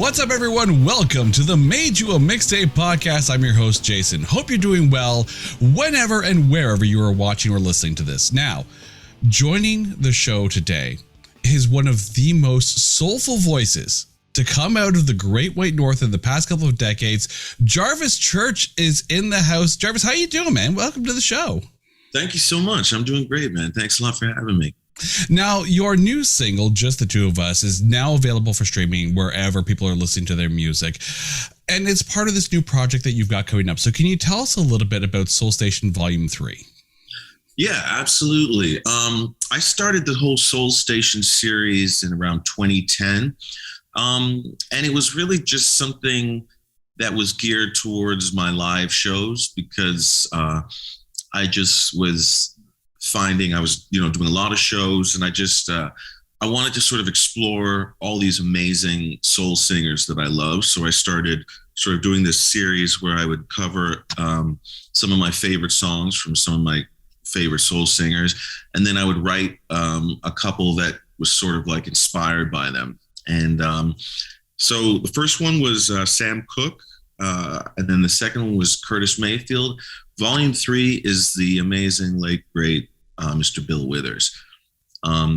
What's up, everyone? Welcome to the Made You a Mixtape podcast. I'm your host, Jason. Hope you're doing well whenever and wherever you are watching or listening to this. Now, joining the show today is one of the most soulful voices to come out of the Great White North in the past couple of decades. Jarvis Church is in the house. Jarvis, how you doing, man? Welcome to the show. Thank you so much. I'm doing great, man. Thanks a lot for having me. Now, your new single, Just the Two of Us, is now available for streaming wherever people are listening to their music. And it's part of this new project that you've got coming up. So can you tell us a little bit about Soul Station Volume 3? Yeah, absolutely. I started the whole Soul Station series in around 2010. And it was really just something that was geared towards my live shows because I just was finding I was, doing a lot of shows, and I wanted to sort of explore all these amazing soul singers that I love. So I started sort of doing this series where I would cover some of my favorite songs from some of my favorite soul singers. And then I would write a couple that was sort of like inspired by them. And so the first one was Sam Cooke. And then the second one was Curtis Mayfield. Volume 3 is the amazing late, great Mr. Bill Withers.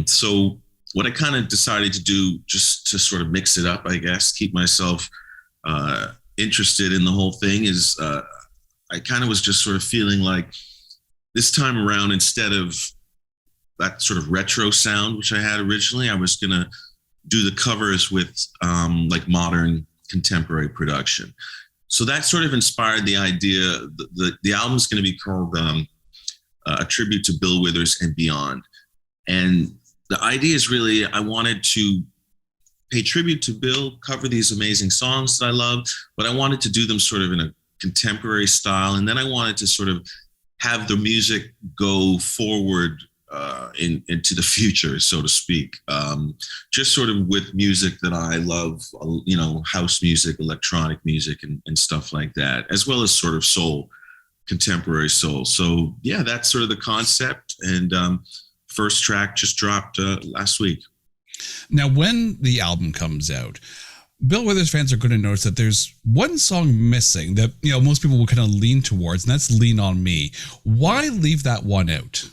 So what I kind of decided to do, just to sort of mix it up, I guess, keep myself interested in the whole thing, is I kind of was just sort of feeling like this time around, instead of that sort of retro sound, which I had originally, I was going to do the covers with like modern contemporary production. So that sort of inspired the idea. The album's going to be called A Tribute to Bill Withers and Beyond. And the idea is really, I wanted to pay tribute to Bill, cover these amazing songs that I love, but I wanted to do them sort of in a contemporary style. And then I wanted to sort of have the music go forward into the future, so to speak, just sort of with music that I love, house music, electronic music, and stuff like that, as well as sort of soul, contemporary soul. So yeah, that's sort of the concept. And first track just dropped last week. Now, when the album comes out, Bill Withers fans are going to notice that there's one song missing that, most people will kind of lean towards, and that's Lean on Me. Why leave that one out?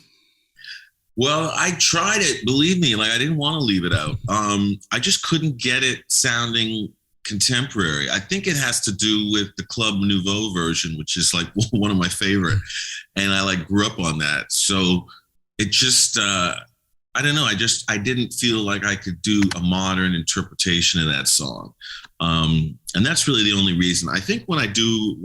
Well, I tried it, believe me, I didn't want to leave it out. I just couldn't get it sounding contemporary. I think it has to do with the Club Nouveau version, which is like one of my favorite. And I grew up on that. So it just, I don't know. I didn't feel like I could do a modern interpretation of that song. And that's really the only reason. I think when I do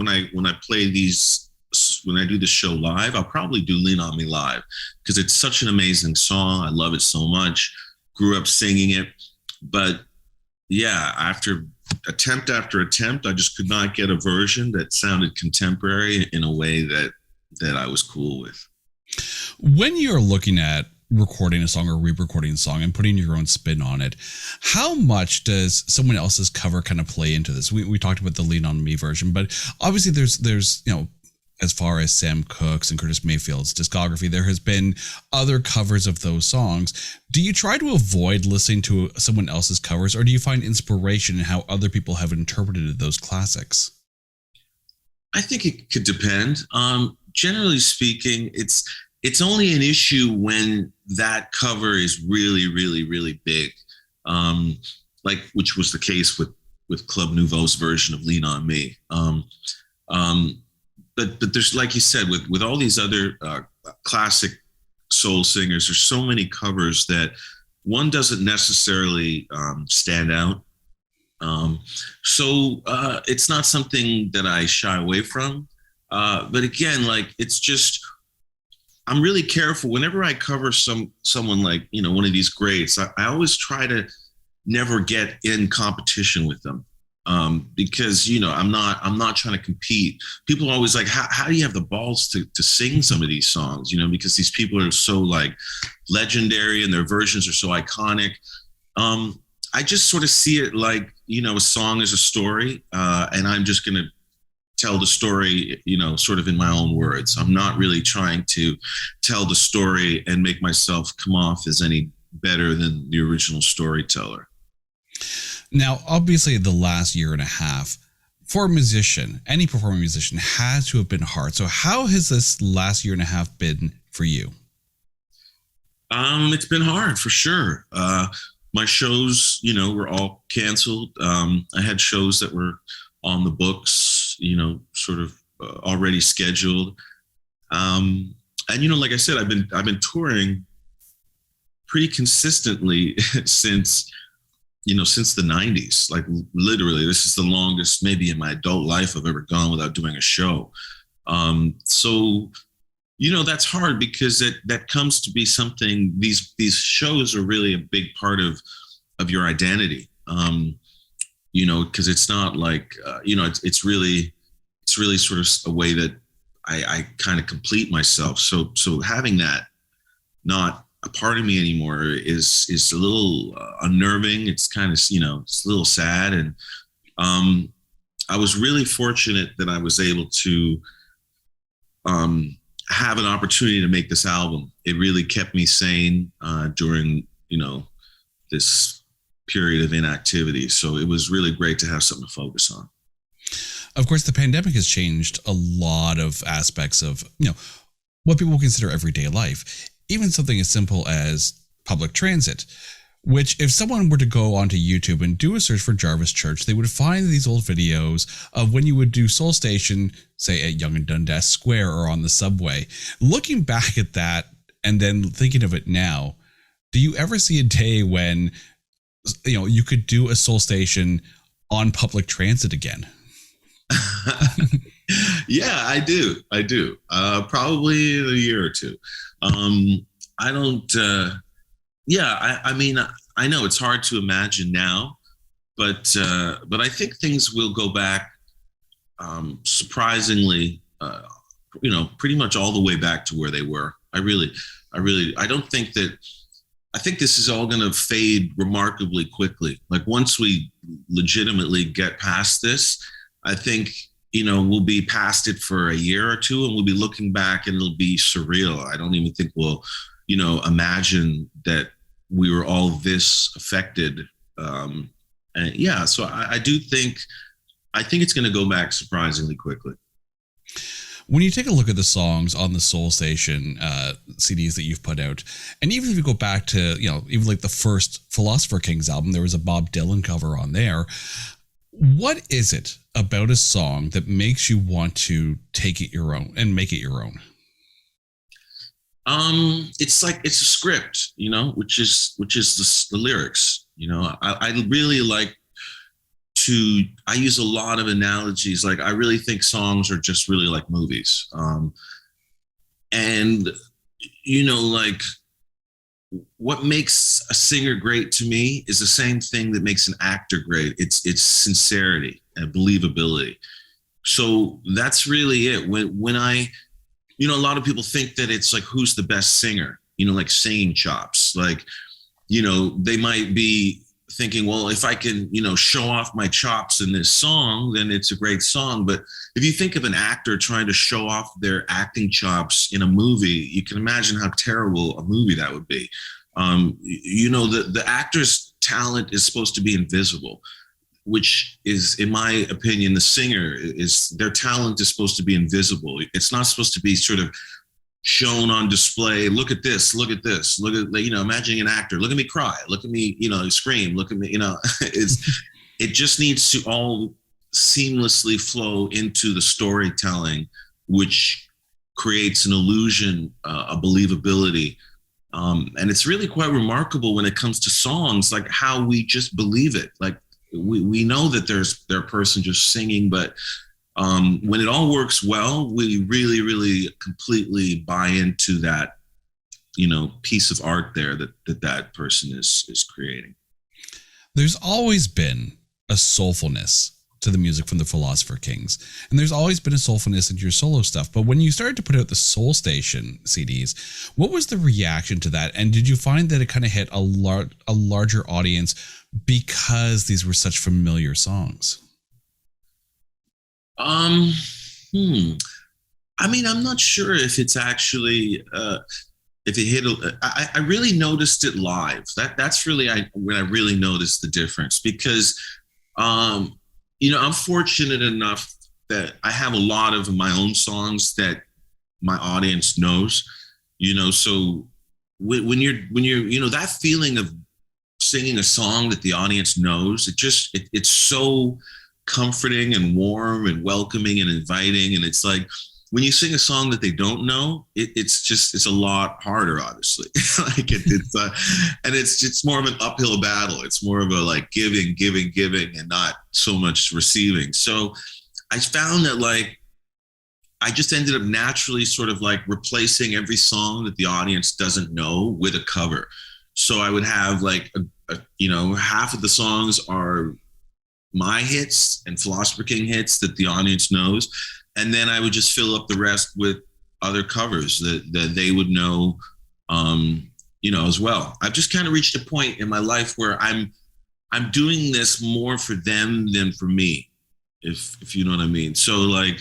the show live, I'll probably do Lean on Me live, because it's such an amazing song. I love it so much. Grew up singing it. But yeah, after attempt, I just could not get a version that sounded contemporary in a way that I was cool with. When you're looking at recording a song or re-recording a song and putting your own spin on it, how much does someone else's cover kind of play into this? We talked about the Lean on Me version, but obviously there's as far as Sam Cooke's and Curtis Mayfield's discography, there has been other covers of those songs. Do you try to avoid listening to someone else's covers, or do you find inspiration in how other people have interpreted those classics? I think it could depend. Generally speaking, it's only an issue when that cover is really, really, really big, which was the case with Club Nouveau's version of Lean on Me. But there's, like you said, with all these other classic soul singers, there's so many covers that one doesn't necessarily stand out. So it's not something that I shy away from. But again, it's just, I'm really careful whenever I cover someone like, one of these greats. I always try to never get in competition with them. Because, I'm not trying to compete. People are always like, how do you have the balls to sing some of these songs? Because these people are so legendary and their versions are so iconic. I just sort of see it like, a song is a story, and I'm just going to tell the story, sort of in my own words. I'm not really trying to tell the story and make myself come off as any better than the original storyteller. Now, obviously, the last year and a half for a musician, any performing musician, has to have been hard. So, how has this last year and a half been for you? It's been hard for sure. My shows, were all canceled. I had shows that were on the books, sort of already scheduled. And like I said, I've been touring pretty consistently since the 90s. Like literally, this is the longest maybe in my adult life I've ever gone without doing a show. So that's hard because that comes to be something. These shows are really a big part of your identity. Because it's not like it's really sort of a way that I kind of complete myself. So having that not a part of me anymore is a little unnerving. It's kind of it's a little sad, and I was really fortunate that I was able to have an opportunity to make this album. It really kept me sane during this period of inactivity. So it was really great to have something to focus on. Of course, the pandemic has changed a lot of aspects of what people consider everyday life. Even something as simple as public transit, which if someone were to go onto YouTube and do a search for Jarvis Church, they would find these old videos of when you would do Soul Station, say at Yonge and Dundas Square or on the subway. Looking back at that and then thinking of it now, do you ever see a day when you could do a Soul Station on public transit again? Yeah, I do. Probably in a year or two. I don't. I mean, I know it's hard to imagine now, but I think things will go back surprisingly. Pretty much all the way back to where they were. I don't think that. I think this is all going to fade remarkably quickly. Like once we legitimately get past this, I think we'll be past it for a year or two, and we'll be looking back, and it'll be surreal. I don't even think we'll, imagine that we were all this affected. And yeah, so I do think, it's going to go back surprisingly quickly. When you take a look at the songs on the Soul Station CDs that you've put out, and even if you go back to, even like the first Philosopher Kings album, there was a Bob Dylan cover on there. What is it about a song that makes you want to take it your own and make it your own? It's like it's a script, which is the lyrics. I really like I use a lot of analogies. Like I really think songs are just really like movies. And like what makes a singer great to me is the same thing that makes an actor great. It's sincerity and believability. So that's really it. When I, a lot of people think that it's like, who's the best singer, like singing chops, like, they might be thinking, well, if I can, show off my chops in this song, then it's a great song. But if you think of an actor trying to show off their acting chops in a movie, you can imagine how terrible a movie that would be. The actor's talent is supposed to be invisible, which is, in my opinion, the singer is, their talent is supposed to be invisible. It's not supposed to be sort of shown on display. Look at this, look at this, look at, imagining an actor, look at me cry, look at me, scream, look at me, it just needs to all seamlessly flow into the storytelling, which creates an illusion, a believability. And it's really quite remarkable when it comes to songs, like how we just believe it. Like we know that there's a person just singing, but when it all works well, we really, really completely buy into that, piece of art there that person is creating. There's always been a soulfulness to the music from the Philosopher Kings, and there's always been a soulfulness into your solo stuff. But when you started to put out the Soul Station CDs, what was the reaction to that? And did you find that it kind of hit a larger audience because these were such familiar songs? I mean, I'm not sure if it's actually if it hit, I really noticed it live. That's really when I really noticed the difference because, I'm fortunate enough that I have a lot of my own songs that my audience knows, so when you're that feeling of singing a song that the audience knows, it's so comforting and warm and welcoming and inviting. And it's like when you sing a song that they don't know, it's a lot harder, obviously. And it's more of an uphill battle. It's more of a like giving, and not so much receiving. So I found that like I just ended up naturally sort of like replacing every song that the audience doesn't know with a cover. So I would have like half of the songs are my hits and Philosopher King hits that the audience knows, and then I would just fill up the rest with other covers that they would know, as well. I've just kind of reached a point in my life where I'm doing this more for them than for me, if you know what I mean. So like,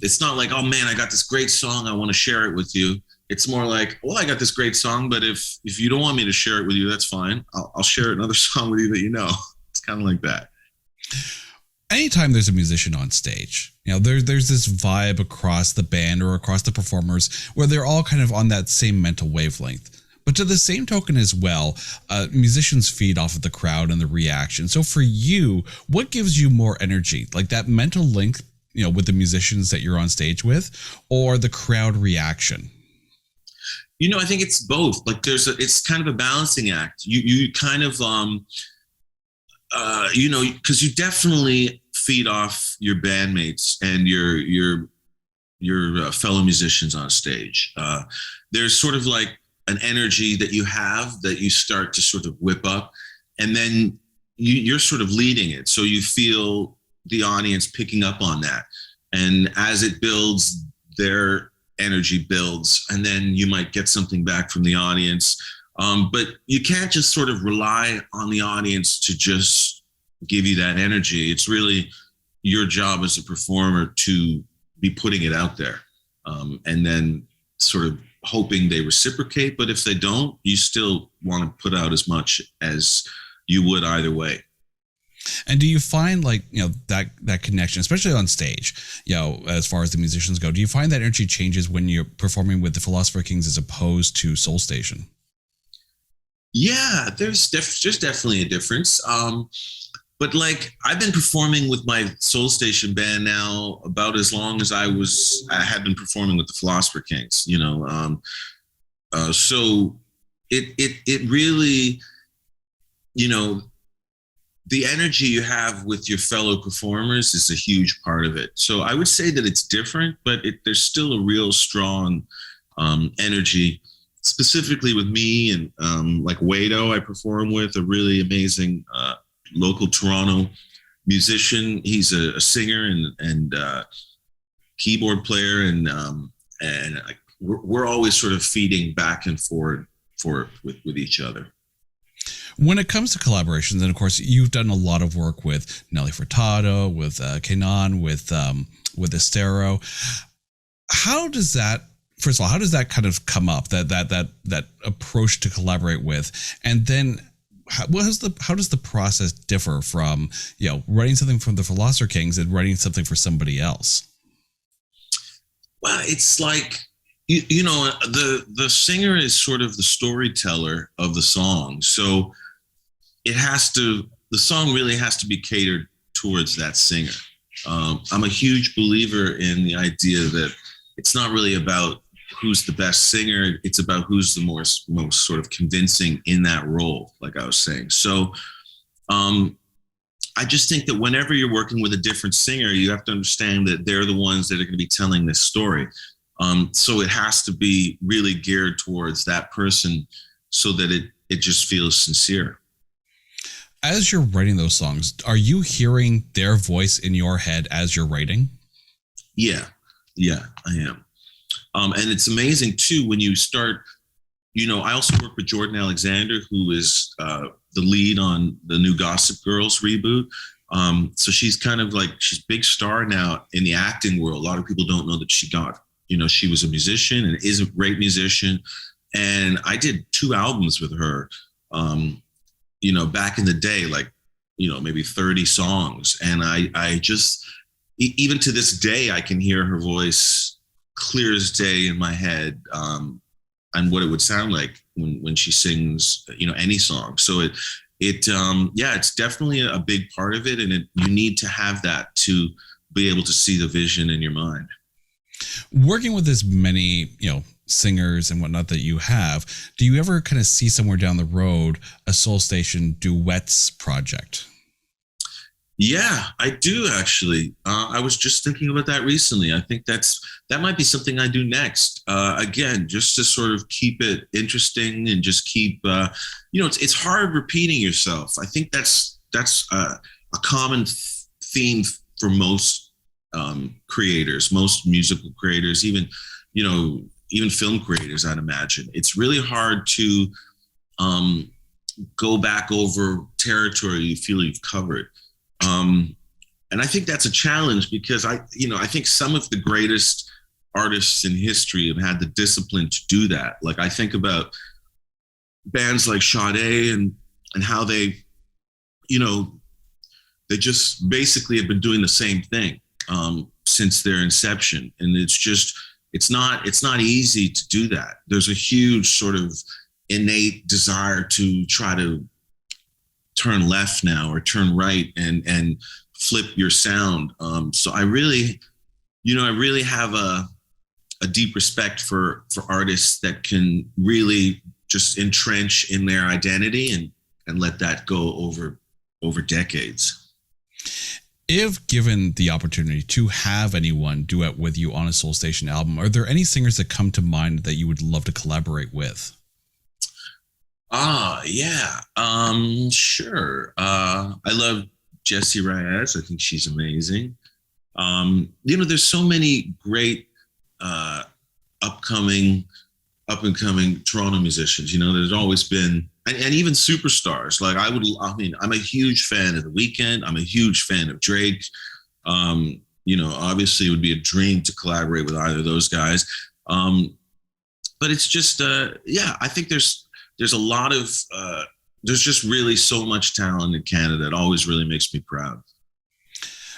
it's not like, oh man, I got this great song, I want to share it with you. It's more like, well, I got this great song, but if you don't want me to share it with you, that's fine. I'll share another song with you that you know. It's kind of like that. Anytime there's a musician on stage, there's this vibe across the band or across the performers where they're all kind of on that same mental wavelength. But to the same token as well, musicians feed off of the crowd and the reaction. So for you, what gives you more energy? Like that mental link, with the musicians that you're on stage with, or the crowd reaction? I think it's both. Like it's kind of a balancing act. You kind of, because you definitely feed off your bandmates and your fellow musicians on stage. There's sort of like an energy that you have that you start to sort of whip up, and then you're sort of leading it. So you feel the audience picking up on that. And as it builds, their energy builds, and then you might get something back from the audience. But you can't just sort of rely on the audience to just give you that energy. It's really your job as a performer to be putting it out there, and then sort of hoping they reciprocate. But if they don't, you still want to put out as much as you would either way. And do you find like, that connection, especially on stage, as far as the musicians go, do you find that energy changes when you're performing with the Philosopher Kings as opposed to Soul Station? Yeah, there's definitely a difference. But like I've been performing with my Soul Station band now about as long as I had been performing with the Philosopher Kings, so it really, the energy you have with your fellow performers is a huge part of it. So I would say that it's different, but there's still a real strong energy, specifically with me and like Wado, I perform with, a really amazing local Toronto musician. He's a singer and keyboard player, and like we're always sort of feeding back and forward with each other. When it comes to collaborations, and of course, you've done a lot of work with Nelly Furtado, with Kenan, with Estero. How does that, first of all, how does that kind of come up? That approach to collaborate with, and then how does the process differ from writing something from the Philosopher Kings and writing something for somebody else? Well, it's like the singer is sort of the storyteller of the song, so the song really has to be catered towards that singer. I'm a huge believer in the idea that it's not really about who's the best singer, it's about who's the most sort of convincing in that role, like I was saying. So I just think that whenever you're working with a different singer, you have to understand that they're the ones that are going to be telling this story. So it has to be really geared towards that person so that it just feels sincere. As you're writing those songs, are you hearing their voice in your head as you're writing? Yeah, I am. And it's amazing too, when you start, I also work with Jordan Alexander, who is the lead on the new Gossip Girls reboot. So she's kind of like, she's a big star now in the acting world. A lot of people don't know that she was a musician and is a great musician. And I did 2 albums with her, back in the day, like, maybe 30 songs. And I just, even to this day, I can hear her voice clear as day in my head, and what it would sound like when she sings, any song. So it's definitely a big part of it. And you need to have that to be able to see the vision in your mind. Working with as many, singers and whatnot that you have, do you ever kind of see somewhere down the road a Soul Station duets project? Yeah, I do actually. I was just thinking about that recently. I think that might be something I do next. Again, just to sort of keep it interesting and just keep, it's hard repeating yourself. I think that's a common theme for most creators, most musical creators, even film creators. I'd imagine it's really hard to go back over territory you feel you've covered. And I think that's a challenge because I think some of the greatest artists in history have had the discipline to do that. Like I think about bands like Sade and how they just basically have been doing the same thing since their inception. And it's not easy to do that. There's a huge sort of innate desire to try to turn left now or turn right and flip your sound. So I really have a deep respect for artists that can really just entrench in their identity and let that go over decades. If given the opportunity to have anyone duet with you on a Soul Station album, are there any singers that come to mind that you would love to collaborate with? Yeah. Sure. I love Jessie Reyez. I think she's amazing. There's so many great up and coming Toronto musicians. There's always been, and even superstars. Like I'm a huge fan of The Weeknd. I'm a huge fan of Drake. Obviously it would be a dream to collaborate with either of those guys. But it's just, I think there's a lot of, there's just really so much talent in Canada. It always really makes me proud.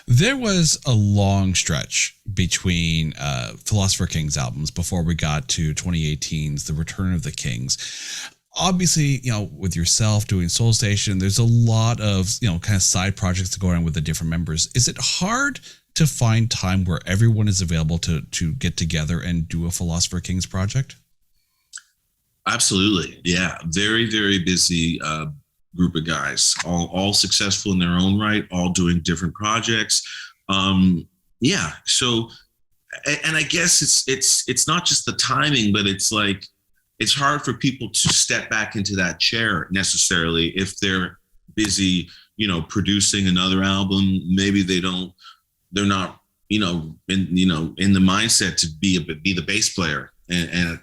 There was a long stretch between Philosopher Kings albums before we got to 2018's The Return of the Kings. Obviously, with yourself doing Soul Station, there's a lot of, kind of side projects to go on with the different members. Is it hard to find time where everyone is available to get together and do a Philosopher Kings project? Absolutely. Yeah. Very, very busy group of guys, all successful in their own right, all doing different projects. Yeah. So, and I guess it's not just the timing, but it's like, it's hard for people to step back into that chair necessarily if they're busy, producing another album. Maybe they're not, in the mindset to be the bass player and a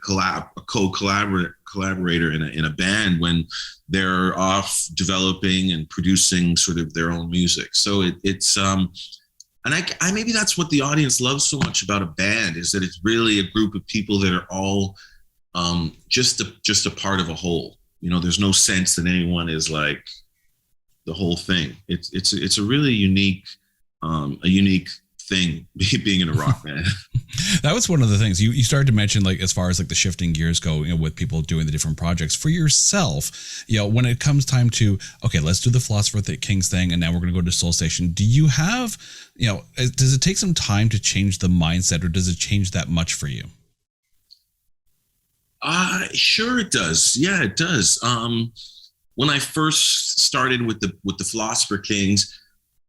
collaborator in a band when they're off developing and producing sort of their own music. So it's and I maybe that's what the audience loves so much about a band, is that it's really a group of people that are all just a part of a whole. There's no sense that anyone is like the whole thing. It's a really unique thing being in a rock band. That was one of the things you started to mention, like as far as like the shifting gears go, with people doing the different projects for yourself. When it comes time to, okay, let's do the Philosopher Kings thing, and now we're going to go to Soul Station. Do you have, does it take some time to change the mindset, or does it change that much for you? Sure it does. Yeah, it does. When I first started with the Philosopher Kings,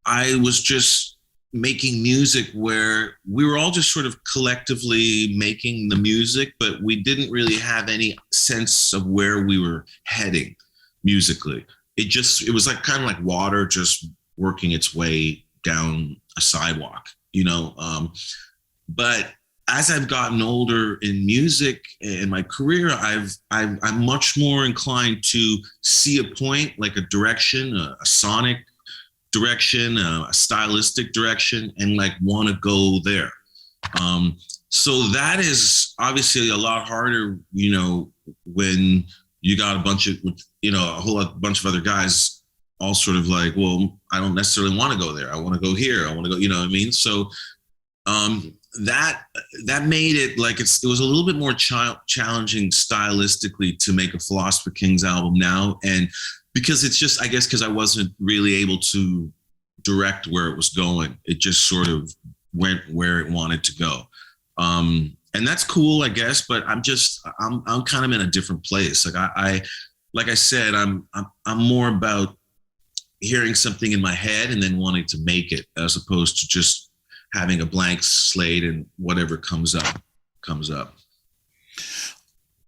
I was just making music where we were all just sort of collectively making the music, but we didn't really have any sense of where we were heading musically. It was like kind of like water just working its way down a sidewalk, but as I've gotten older in music in my career, I'm much more inclined to see a point, like a direction, a sonic direction, a stylistic direction, and like want to go there. So that is obviously a lot harder, when you got a bunch of other guys all sort of like, well, I don't necessarily want to go there. I want to go here. I want to go, you know what I mean? So that made it like it was a little bit more challenging stylistically to make a Philosopher Kings album now. And because it's just, I guess, because I wasn't really able to direct where it was going. It just sort of went where it wanted to go. And that's cool, I guess, but I'm kind of in a different place. Like I said, I'm more about hearing something in my head and then wanting to make it, as opposed to just having a blank slate and whatever comes up, comes up.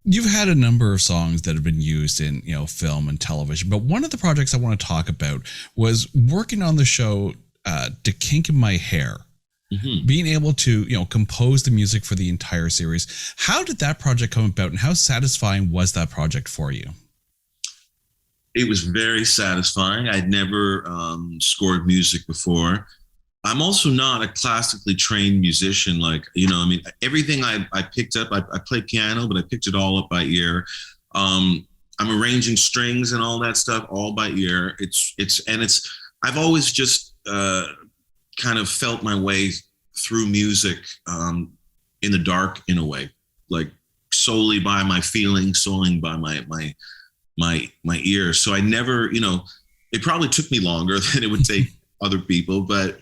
You've had a number of songs that have been used in, film and television, but one of the projects I want to talk about was working on the show To Kink in My Hair. Mm-hmm. Being able to, compose the music for the entire series. How did that project come about, and how satisfying was that project for you? It was very satisfying. I'd never scored music before. I'm also not a classically trained musician. Everything I picked up, I played piano, but I picked it all up by ear. I'm arranging strings and all that stuff all by ear. I've always just kind of felt my way through music in the dark, in a way, like solely by my feelings, solely by my ears. So I never, it probably took me longer than it would take other people, but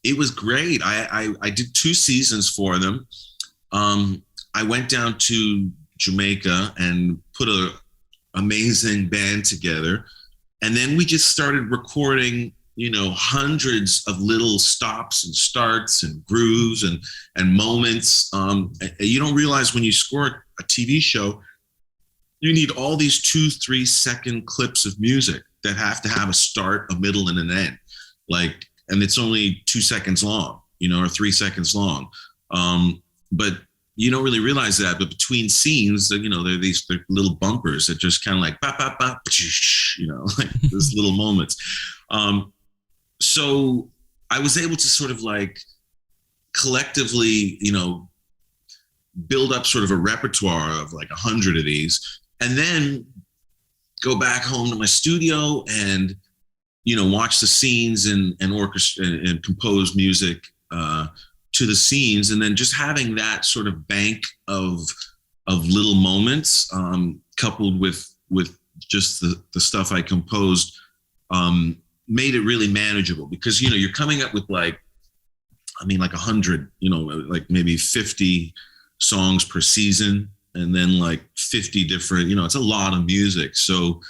it was great. I did 2 seasons for them. I went down to Jamaica and put an amazing band together. And then we just started recording, hundreds of little stops and starts and grooves and moments. You don't realize when you score a TV show, you need all these 2-3 second clips of music that have to have a start, a middle, and an end. And it's only 2 seconds long, or 3 seconds long. But you don't really realize that. But between scenes, there are these little bumpers that just kind of like, bop, bop, bop, like those little moments. So I was able to sort of like collectively, build up sort of a repertoire of like 100 of these, and then go back home to my studio and, watch the scenes and orchestra and compose music to the scenes. And then just having that sort of bank of little moments, coupled with just the stuff I composed, made it really manageable, because, you're coming up with like 100, like maybe 50 songs per season, and then like 50 different, it's a lot of music. So,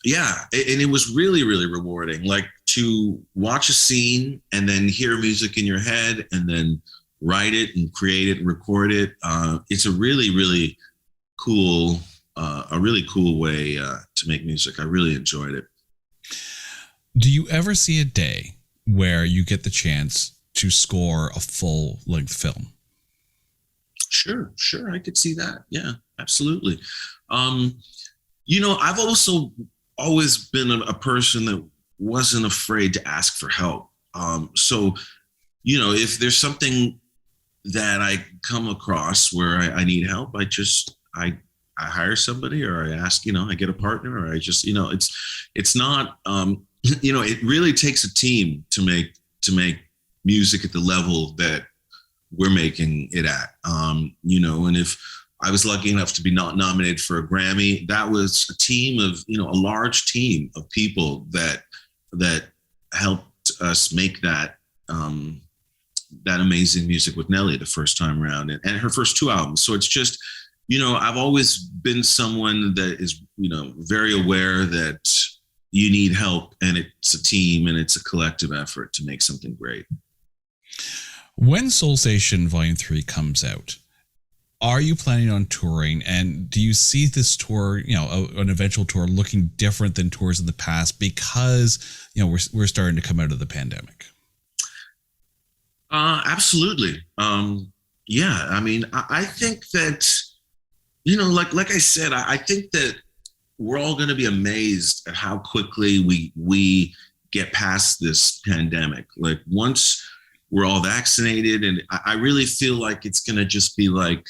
yeah. And it was really, really rewarding, like to watch a scene and then hear music in your head and then write it and create it and record it. It's a really, really cool, way to make music. I really enjoyed it. Do you ever see a day where you get the chance to score a full-length film? Sure. I could see that. Yeah, absolutely. I've also always been a person that wasn't afraid to ask for help. So, if there's something that I come across where I need help, I hire somebody, or I ask, I get a partner, or I just, it's not, it really takes a team to make music at the level that we're making it at. And if I was lucky enough to be not nominated for a Grammy, that was a team of, a large team of people that helped us make that amazing music with Nelly the first time around, and her first 2 albums. So it's just, I've always been someone that is, very aware that you need help, and it's a team and it's a collective effort to make something great. When Soul Station Volume 3 comes out, are you planning on touring? And do you see this tour, an eventual tour, looking different than tours in the past because, we're starting to come out of the pandemic? Absolutely. Yeah. I mean, I think that, like I said, I think that we're all going to be amazed at how quickly we get past this pandemic. Like once we're all vaccinated, and I really feel like it's going to just be like,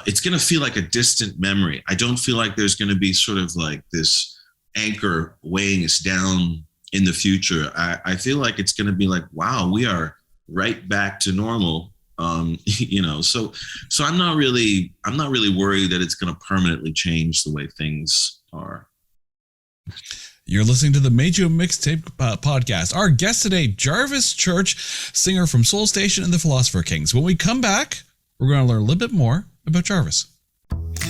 it's going to feel like a distant memory. I don't feel like there's going to be sort of like this anchor weighing us down in the future. I feel like it's going to be like, wow, we are right back to normal. So I'm not really worried that it's going to permanently change the way things are. You're listening to the Major Mixtape podcast. Our guest today, Jarvis Church, singer from Soul Station and the Philosopher Kings. When we come back, we're going to learn a little bit more about Jarvis.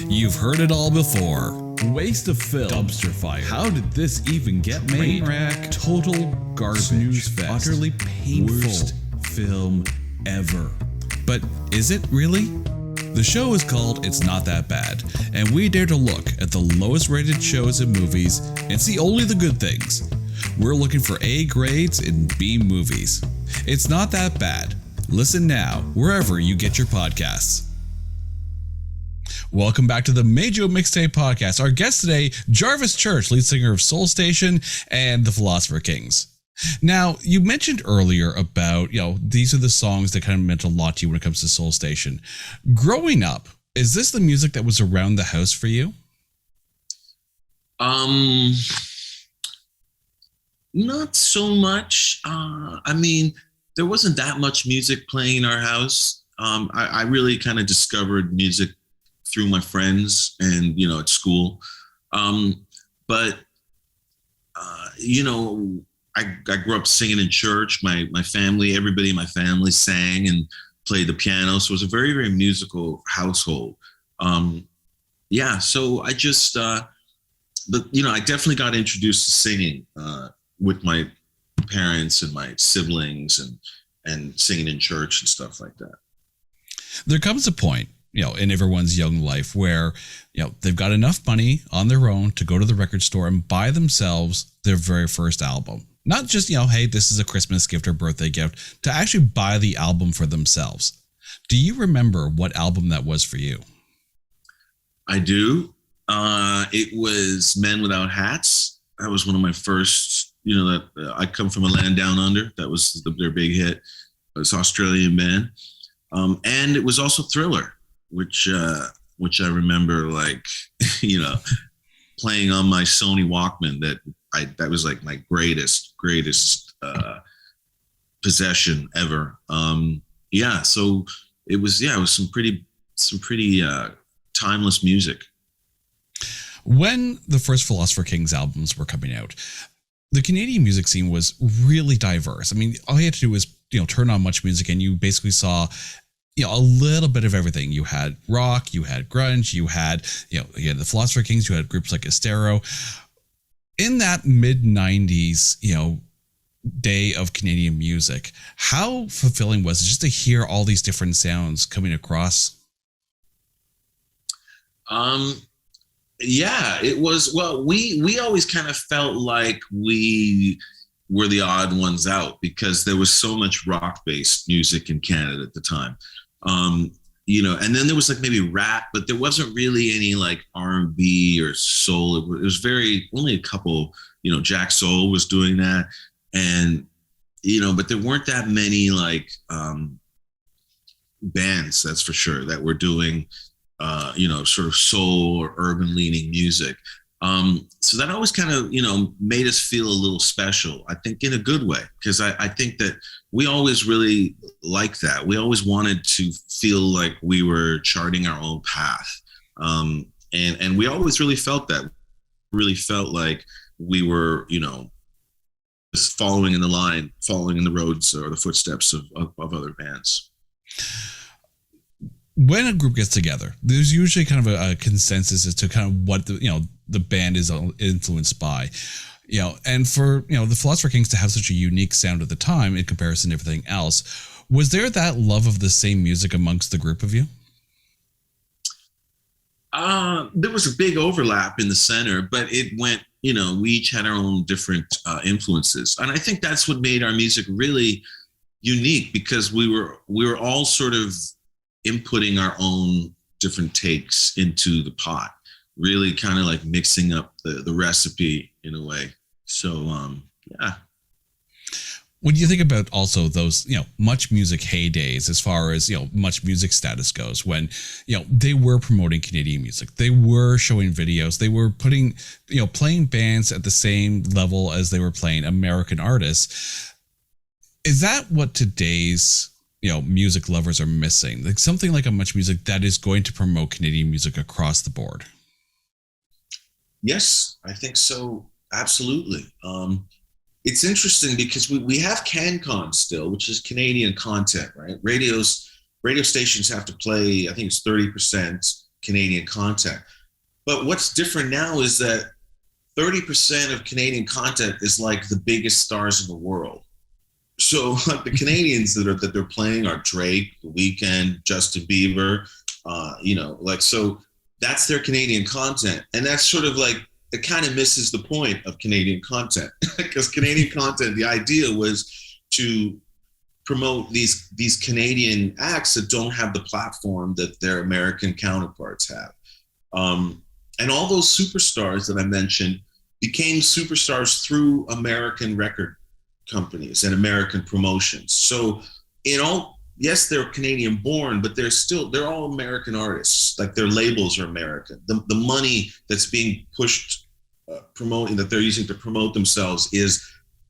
You've heard it all before. Waste of film. Dumpster fire. How did this even get made? Trainwreck. Total garbage. Snooze fest. Utterly painful. Worst film ever. But is it really? The show is called It's Not That Bad, and we dare to look at the lowest rated shows and movies and see only the good things. We're looking for A grades in B movies. It's Not That Bad. Listen now, wherever you get your podcasts. Welcome back to the Major Mixtape podcast. Our guest today, Jarvis Church, lead singer of Soul Station and the Philosopher Kings. Now, you mentioned earlier about, these are the songs that kind of meant a lot to you when it comes to Soul Station. Growing up, is this the music that was around the house for you? Not so much. There wasn't that much music playing in our house. I really kind of discovered music through my friends and, at school. I grew up singing in church. My family, everybody in my family sang and played the piano. So it was a very, very musical household. So I just, I definitely got introduced to singing with my parents and my siblings and singing in church and stuff like that. There comes a point, in everyone's young life where, they've got enough money on their own to go to the record store and buy themselves their very first album. Not just, hey, this is a Christmas gift or birthday gift, to actually buy the album for themselves. Do you remember what album that was for you? I do. It was Men Without Hats. That was one of my first, I Come From a Land Down Under. That was their big hit. It was an Australian band. And it was also Thriller, which I remember playing on my Sony Walkman. That was like my greatest possession ever. So it was some pretty timeless music. When the first Philosopher Kings albums were coming out, the Canadian music scene was really diverse. I mean, all you had to do was, turn on Much Music and you basically saw, a little bit of everything. You had rock, you had grunge, you had the Philosopher Kings, you had groups like Estero. In that mid-90s, day of Canadian music, how fulfilling was it just to hear all these different sounds coming across? It was. Well, we always kind of felt like we were the odd ones out because there was so much rock-based music in Canada at the time. And then there was like maybe rap, but there wasn't really any like R&B or soul. It was only a couple, Jack Soul was doing that. And, but there weren't that many like bands, that's for sure, that were doing, sort of soul or urban leaning music. So that always kind of, made us feel a little special, I think in a good way, because I think that we always really liked that. We always wanted to feel like we were charting our own path. And we always really felt that, like we were, just following in the roads or the footsteps of other bands. When a group gets together, there's usually kind of a consensus as to kind of what the band is influenced by, and for, the Philosopher Kings to have such a unique sound at the time in comparison to everything else, was there that love of the same music amongst the group of you? There was a big overlap in the center, but it went, we each had our own different influences. And I think that's what made our music really unique, because we were all sort of inputting our own different takes into the pot, really kind of like mixing up the recipe in a way. So, When you think about also those, much music heydays, as far as, much music status goes, when, they were promoting Canadian music, they were showing videos, they were putting, playing bands at the same level as they were playing American artists. Is that what today's, music lovers are missing? Like something like a Much Music that is going to promote Canadian music across the board? Yes, I think so. Absolutely. It's interesting because we have CanCon still, which is Canadian content, right? Radio stations have to play, I think it's 30% Canadian content. But what's different now is that 30% of Canadian content is like the biggest stars in the world. So like the Canadians that they're playing are Drake, The Weeknd, Justin Bieber, so that's their Canadian content. And that's sort of like, it kind of misses the point of Canadian content because Canadian content, the idea was to promote these Canadian acts that don't have the platform that their American counterparts have. And all those superstars that I mentioned became superstars through American record companies and American promotions. So yes, they're Canadian born, but they're all American artists. Like their labels are American. The money that's being pushed, promoting that they're using to promote themselves is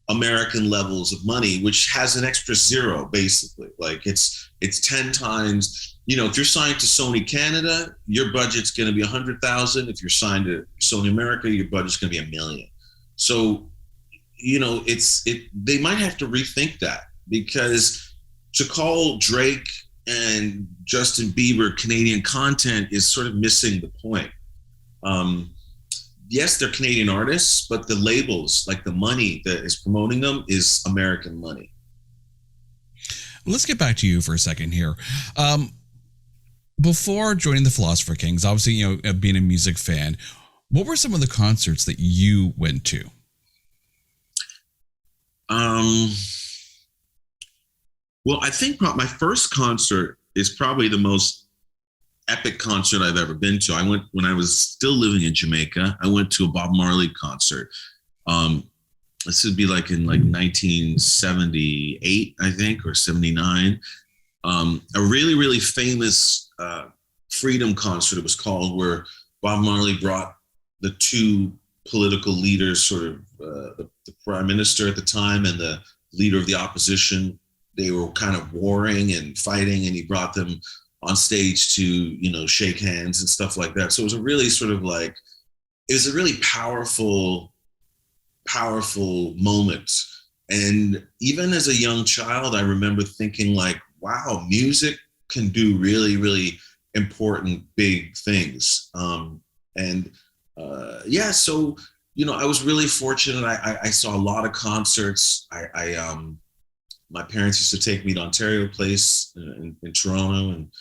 American levels of money, which has an extra zero, basically. Like it's 10 times, if you're signed to Sony Canada, your budget's going to be 100,000. If you're signed to Sony America, your budget's going to be $1 million. So, they might have to rethink that, because to call Drake and Justin Bieber Canadian content is sort of missing the point. Yes, they're Canadian artists, but the labels, like the money that is promoting them, is American money. Let's get back to you for a second here. Before joining the Philosopher Kings, obviously, being a music fan, what were some of the concerts that you went to? Well, I think my first concert is probably the most epic concert I've ever been to. I went when I was still living in Jamaica. I went to a Bob Marley concert. This would be like in 1978, I think, or 79. A really, really famous freedom concert, it was called, where Bob Marley brought the two political leaders, sort of the prime minister at the time and the leader of the opposition. They were kind of warring and fighting, and he brought them on stage to, shake hands and stuff like that. So it was a really powerful moment. And even as a young child, I remember thinking like, wow, music can do really, really important, big things. So, I was really fortunate. I saw a lot of concerts. My parents used to take me to Ontario Place in Toronto, and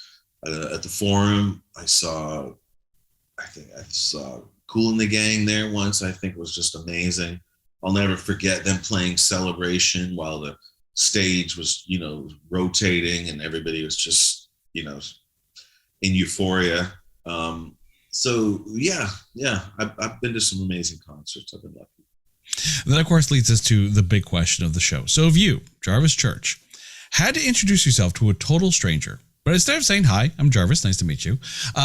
at the Forum, I saw Kool and the Gang there once. I think it was just amazing. I'll never forget them playing Celebration while the stage was, rotating, and everybody was just, in euphoria. I've been to some amazing concerts. I've been lucky. And that, of course, leads us to the big question of the show. So if you, Jarvis Church, had to introduce yourself to a total stranger, but instead of saying, "Hi, I'm Jarvis, nice to meet you,"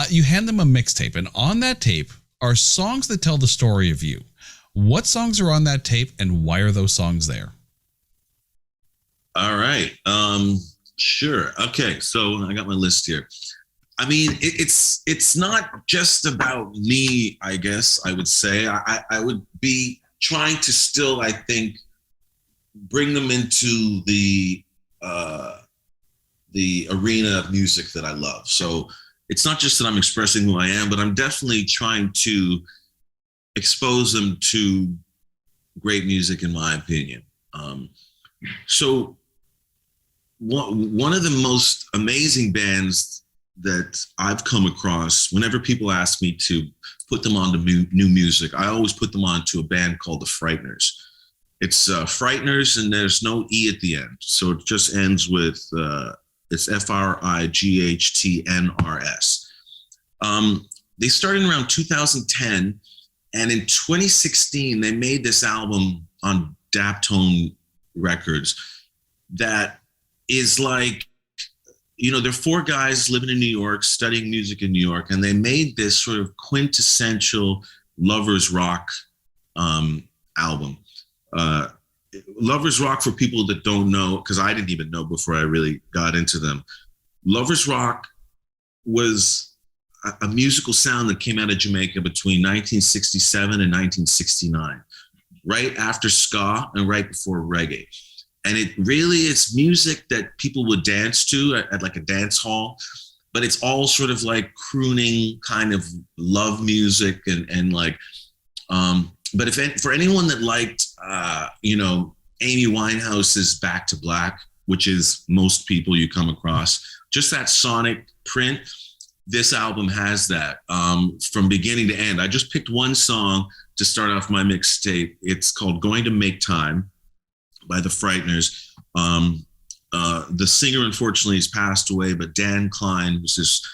you hand them a mixtape, and on that tape are songs that tell the story of you. What songs are on that tape, and why are those songs there? All right. Sure. Okay. So I got my list here. I mean, it's not just about me, I guess I would say. I would be trying to still, I think, bring them into the arena of music that I love. So it's not just that I'm expressing who I am, but I'm definitely trying to expose them to great music, in my opinion. So one of the most amazing bands that I've come across, whenever people ask me to put them on to new music, I always put them on to a band called the Frighteners. It's Frighteners, and there's no E at the end. So it just ends with, it's FRIGHTNRS. They started around 2010, and in 2016, they made this album on Daptone Records. that is like, they're four guys living in New York, studying music in New York, and they made this sort of quintessential lovers rock album. Lovers rock, for people that don't know, because I didn't even know before I really got into them. Lovers rock was a musical sound that came out of Jamaica between 1967 and 1969, right after ska and right before reggae. And it's music that people would dance to at like a dance hall, but it's all sort of like crooning kind of love music and like, but for anyone that liked, Amy Winehouse's Back to Black, which is most people you come across, just that sonic print, this album has that from beginning to end. I just picked one song to start off my mixtape. It's called Going to Make Time by the Frighteners. The singer, unfortunately, has passed away, but Dan Klein, who's this,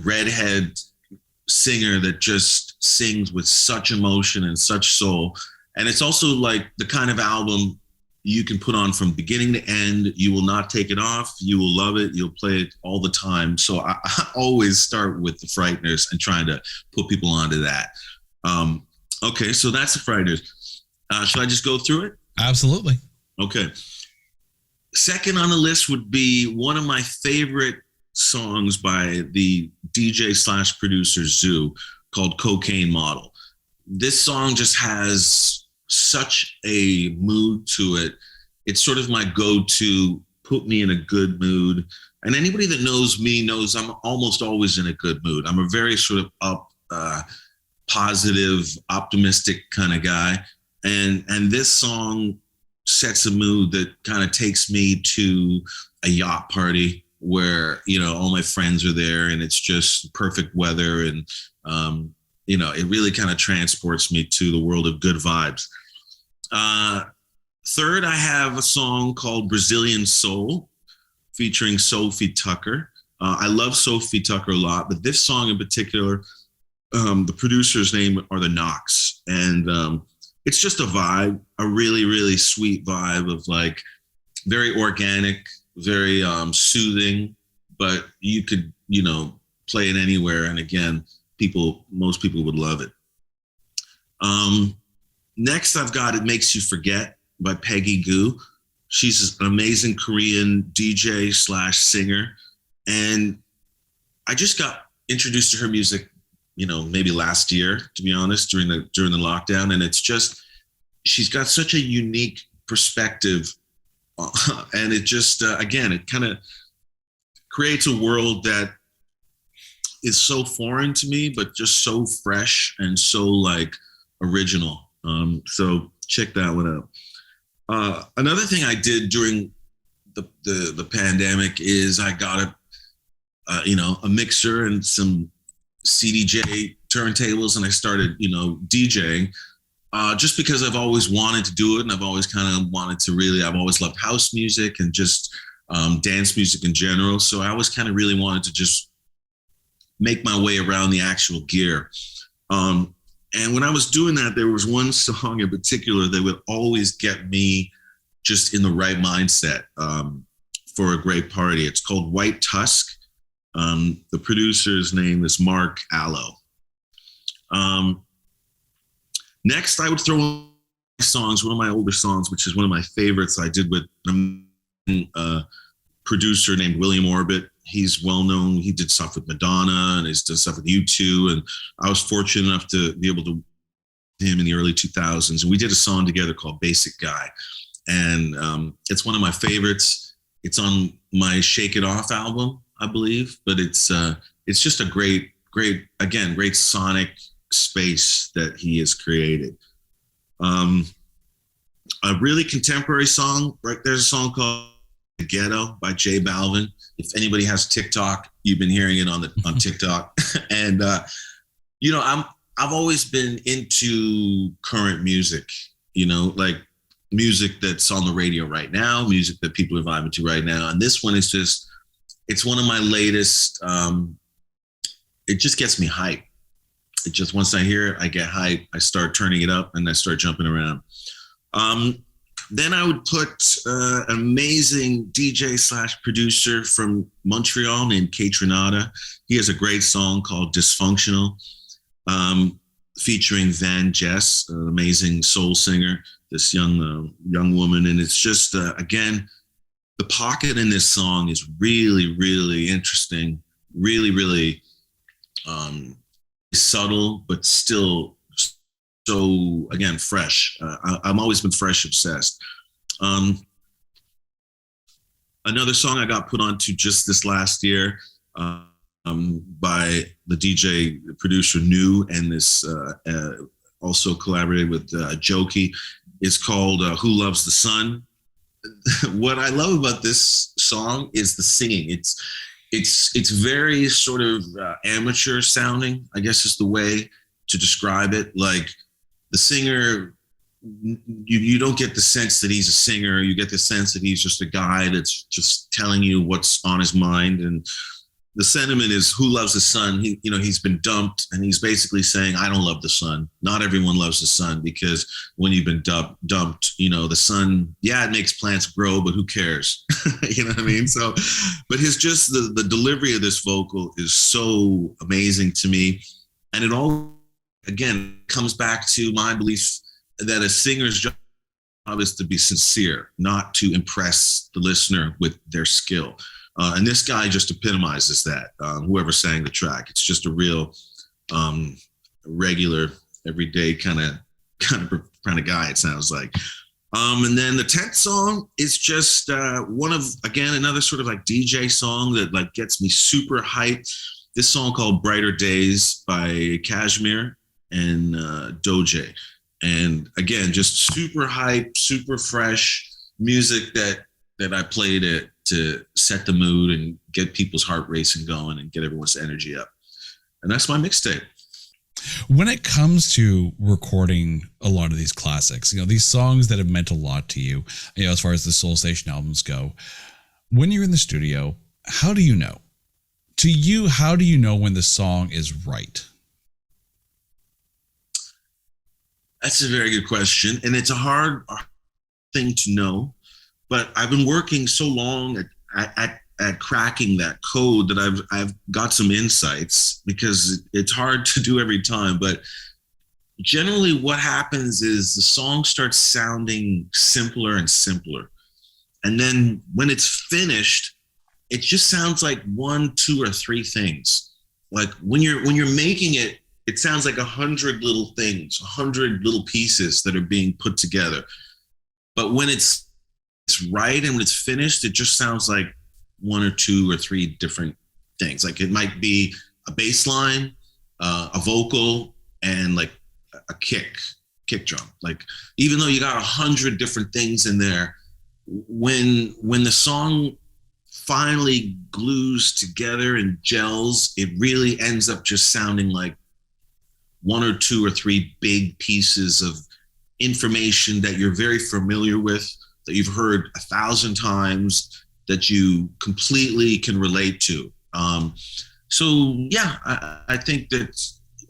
redhead singer that just sings with such emotion and such soul. And it's also like the kind of album you can put on from beginning to end. You will not take it off. You will love it. You'll play it all the time. So I always start with the Frighteners and trying to put people onto that. Okay, so that's the Frighteners. Should I just go through it? Absolutely. Okay. Second on the list would be one of my favorite songs by the DJ/producer Zoo, called Cocaine Model. This song just has such a mood to it. It's sort of my go-to, put me in a good mood. And anybody that knows me knows I'm almost always in a good mood. I'm a very sort of up, positive, optimistic kind of guy. And this song sets a mood that kind of takes me to a yacht party where, all my friends are there and it's just perfect weather. And, it really kind of transports me to the world of good vibes. Third, I have a song called Brazilian Soul featuring Sophie Tucker. I love Sophie Tucker a lot, but this song in particular, the producer's name are the Knocks. And it's just a vibe, a really, really sweet vibe of like very organic, very soothing, but you could, play it anywhere. And again, most people would love it. Next, I've got It Makes You Forget by Peggy Goo. She's an amazing Korean DJ/singer. And I just got introduced to her music, maybe last year, to be honest, during the lockdown. And it's just, she's got such a unique perspective. And it just, again, it kind of creates a world that is so foreign to me, but just so fresh and so like original. So check that one out. Another thing I did during the pandemic is I got a mixer and some CDJ turntables, and I started, DJing, just because I've always wanted to do it. And I've always kind of wanted to I've always loved house music and just dance music in general. So I always kind of really wanted to just make my way around the actual gear. And when I was doing that, there was one song in particular that would always get me just in the right mindset for a great party. It's called White Tusk. The producer's name is Mark Allo. Next, I would throw in songs, one of my older songs, which is one of my favorites I did with a producer named William Orbit. He's well known. He did stuff with Madonna and he's done stuff with U2. And I was fortunate enough to be able to him in the early 2000s. And we did a song together called Basic Guy. And it's one of my favorites. It's on my Shake It Off album, I believe. But it's just a great sonic space that he has created. A really contemporary song, right? There's a song called Ghetto by Jay Balvin. If anybody has TikTok, you've been hearing it on TikTok. And I've always been into current music, like music that's on the radio right now, music that people are vibing to right now. And this one is it's one of my latest. It just gets me hyped. It just, once I hear it, I get hyped. I start turning it up and I start jumping around. Then I would put an amazing DJ / producer from Montreal named Kate Renata. He has a great song called Dysfunctional, featuring Van Jess, an amazing soul singer, this young woman. And it's just, again, the pocket in this song is really, really interesting, really, really subtle, but still so, again, fresh. I've always been fresh obsessed. Another song I got put onto just this last year by the DJ producer New, and this also collaborated with Jokey. It's called Who Loves the Sun. What I love about this song is the singing. It's very sort of amateur sounding, I guess is the way to describe it. Like, the singer, you don't get the sense that he's a singer. You get the sense that he's just a guy that's just telling you what's on his mind. And the sentiment is, who loves the sun? He's been dumped, and he's basically saying, I don't love the sun. Not everyone loves the sun, because when you've been dumped, the sun, yeah, it makes plants grow, but who cares? You know what I mean? So, but the delivery of this vocal is so amazing to me. And it all, again, comes back to my belief that a singer's job is to be sincere, not to impress the listener with their skill. And this guy just epitomizes that. Whoever sang the track, it's just a real regular, everyday kind of guy. It sounds like. And then the 10th song is just another sort of like DJ song that like gets me super hyped. This song called Brighter Days by Kashmir and Doja. And again, just super hype, super fresh music that I played to set the mood and get people's heart racing going and get everyone's energy up. And that's my mixtape. When it comes to recording a lot of these classics, these songs that have meant a lot to you, as far as the Soul Station albums go, when you're in the studio, how do you know? To you, how do you know when the song is right? That's a very good question. And it's a hard thing to know, but I've been working so long at cracking that code that I've got some insights, because it's hard to do every time. But generally what happens is the song starts sounding simpler and simpler. And then when it's finished, it just sounds like 1, 2, or 3 things. Like when you're making it, it sounds like 100 little things, 100 little pieces that are being put together. But when it's right and when it's finished, it just sounds like 1 or 2 or 3 different things. Like it might be a bass line, a vocal, and like a kick drum. Like, even though you got 100 different things in there, when the song finally glues together and gels, it really ends up just sounding like 1 or 2 or 3 big pieces of information that you're very familiar with, that you've heard 1,000 times, that you completely can relate to. So yeah, I think that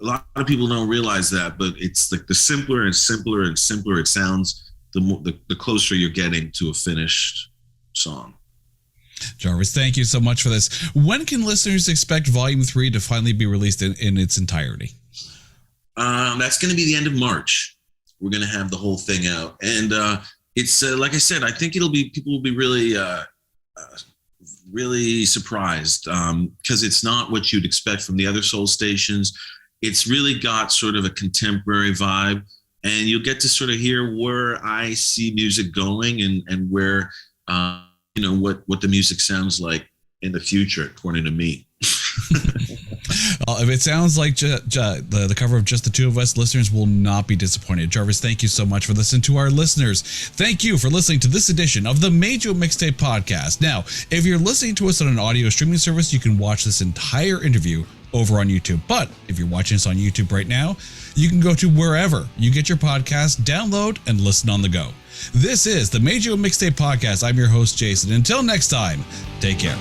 a lot of people don't realize that, but it's like the simpler and simpler and simpler it sounds, the closer you're getting to a finished song. Jarvis, thank you so much for this. When can listeners expect Volume 3 to finally be released in its entirety? That's going to be the end of March. We're going to have the whole thing out. And it's like I said, I think people will be really, really surprised, because it's not what you'd expect from the other Soul Stations. It's really got sort of a contemporary vibe, and you'll get to sort of hear where I see music going and where, what the music sounds like in the future, according to me. If it sounds like the cover of Just the Two of Us, listeners will not be disappointed. Jarvis, thank you so much for listening. To our listeners, thank you for listening to this edition of the Major Mixtape Podcast. Now, if you're listening to us on an audio streaming service, you can watch this entire interview over on YouTube. But if you're watching us on YouTube right now, you can go to wherever you get your podcast, download, and listen on the go. This is the Major Mixtape Podcast. I'm your host, Jason. Until next time, take care.